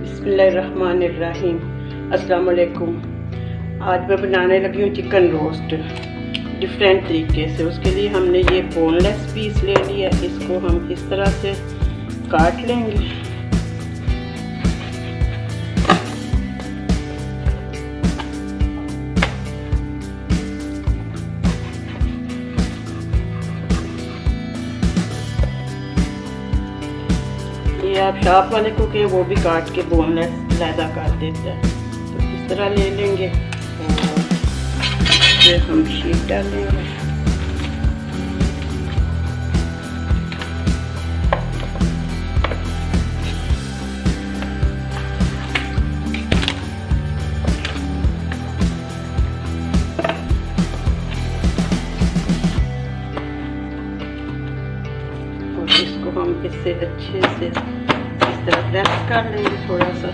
बिस्मिल्लाहिर्रहमानिर्रहीम। अस्सलाम वालेकुम। आज मैं बनाने लगी हूँ चिकन रोस्ट डिफरेंट तरीके से। उसके लिए हमने ये बोनलेस पीस ले लिया, इसको हम इस तरह से काट लेंगे। ये आप शॉप वाले को के वो भी काट के बोनलेस लैदा कर देता है, तो इस तरह ले लेंगे और फिर हम शीट डालेंगे। और इसको हम इससे अच्छे से इस तरह प्रेस कर लेंगे थोड़ा सा।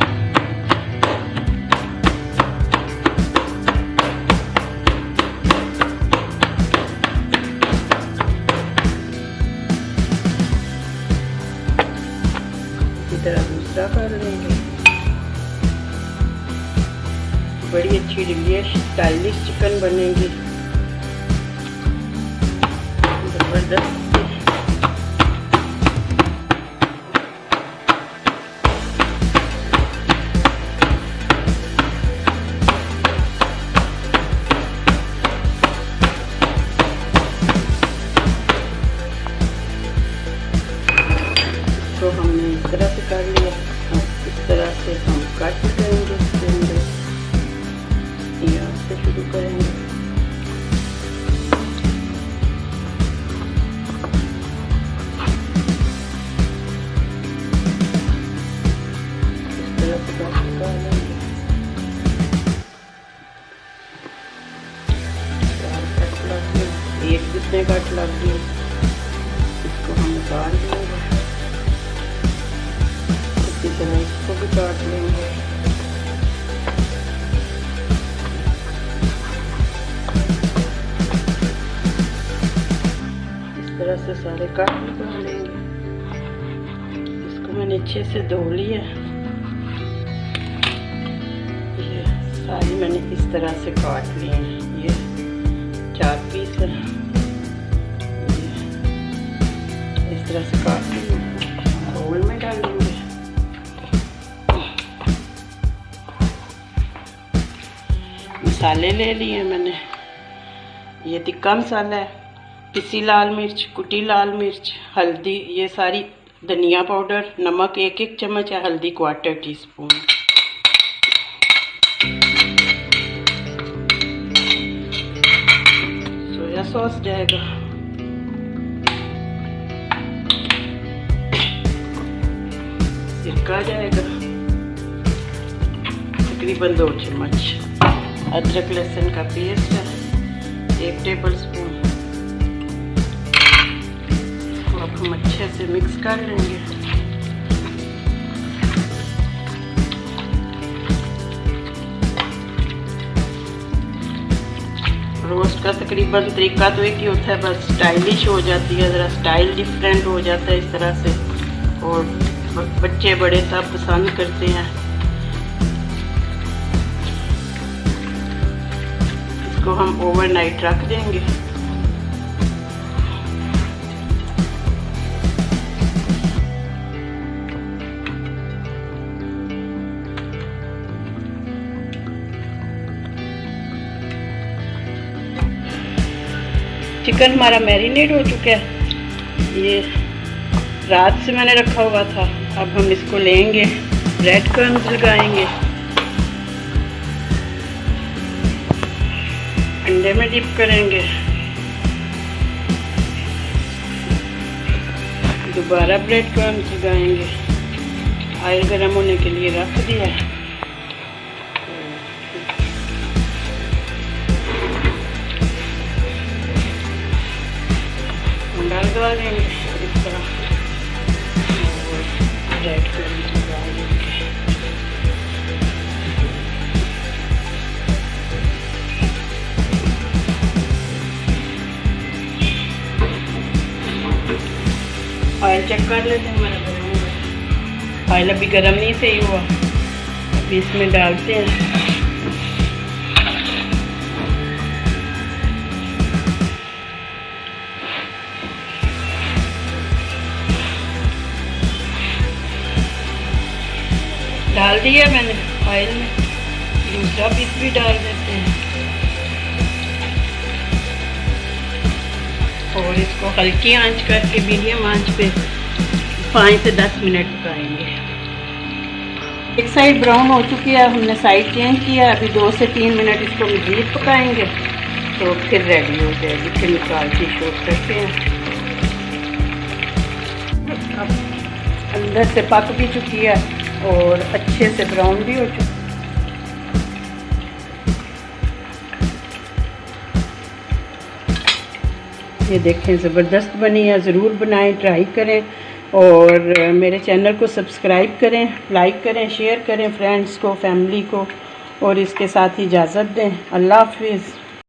इसी तरह दूसरा कर लेंगे। बड़ी अच्छी डिलीशियस स्टाइलिश चिकन बनेगी, जबरदस्त। तो हमने इस तरह से कर लिया। इस तरह से हम कट करेंगे, इसके अंदर यहाँ से शुरू करेंगे। इस तरह से कट कर लेंगे। एक जितने कट लग गए इसको हम निकाल देंगे। इसी तरह इसको भी काट लेंगे। इस तरह से सारे काट निकाल लेंगे। इसको मैंने अच्छे से धो लिया। ये सारी मैंने इस तरह से काट ली है। ये 4 पीस है, इस तरह से काट लिए। बाउल में डाल लेंगे। मसाले ले लिए मैंने। ये तिक्का मसाला है, पिसी लाल मिर्च, कुटी लाल मिर्च, हल्दी, ये सारी, धनिया पाउडर, नमक 1-1 चम्मच है, हल्दी 1/4 टीस्पून। सोया सॉस जाएगा, सिरका जाएगा तकरीबन 2 चम्मच। अदरक लहसुन का पेस्ट है 1 टेबलस्पून। इसको अब हम अच्छे से मिक्स कर लेंगे। रोस्ट का तकरीबन तरीका तो एक ही होता है, बस स्टाइलिश हो जाती है, ज़रा स्टाइल डिफरेंट हो जाता है इस तरह से, और बच्चे बड़े सब पसंद करते हैं। इसको हम ओवरनाइट रख देंगे। चिकन हमारा मैरिनेट हो चुका है। ये रात से मैंने रखा हुआ था। अब हम इसको लेंगे, ब्रेड क्रम्स लगाएंगे, अंडे में डिप करेंगे, दोबारा ब्रेड क्रम्स लगाएंगे। ऑयल गर्म होने के लिए रख दिया। अंडा लगा देंगे इस तरह, और ब्रेड क्रम्स लगा देंगे। ऑयल चेक कर लेते हैं हमारा गर्म हुआ। ऑयल अभी गर्म नहीं सही हुआ। अभी इसमें डालते हैं। डाल दिया मैंने ऑयल में, दूसरा पीस भी डाल देते हैं और इसको हल्की आंच करके मीडियम आंच पे 5 से 10 मिनट पकाएंगे। एक साइड ब्राउन हो चुकी है, हमने साइड चेंज किया। अभी 2 से 3 मिनट इसको मज़ीद पकाएंगे तो फिर रेडी हो जाएगी। फिर निकाल के शूट करते हैं। अब अंदर से पक भी चुकी है और अच्छे से ब्राउन भी हो चुकी है। ये देखें ज़बरदस्त बनी है। ज़रूर बनाएं, ट्राई करें और मेरे चैनल को सब्सक्राइब करें, लाइक करें, शेयर करें फ्रेंड्स को, फैमिली को, और इसके साथ ही इजाज़त दें। अल्लाह हाफिज़।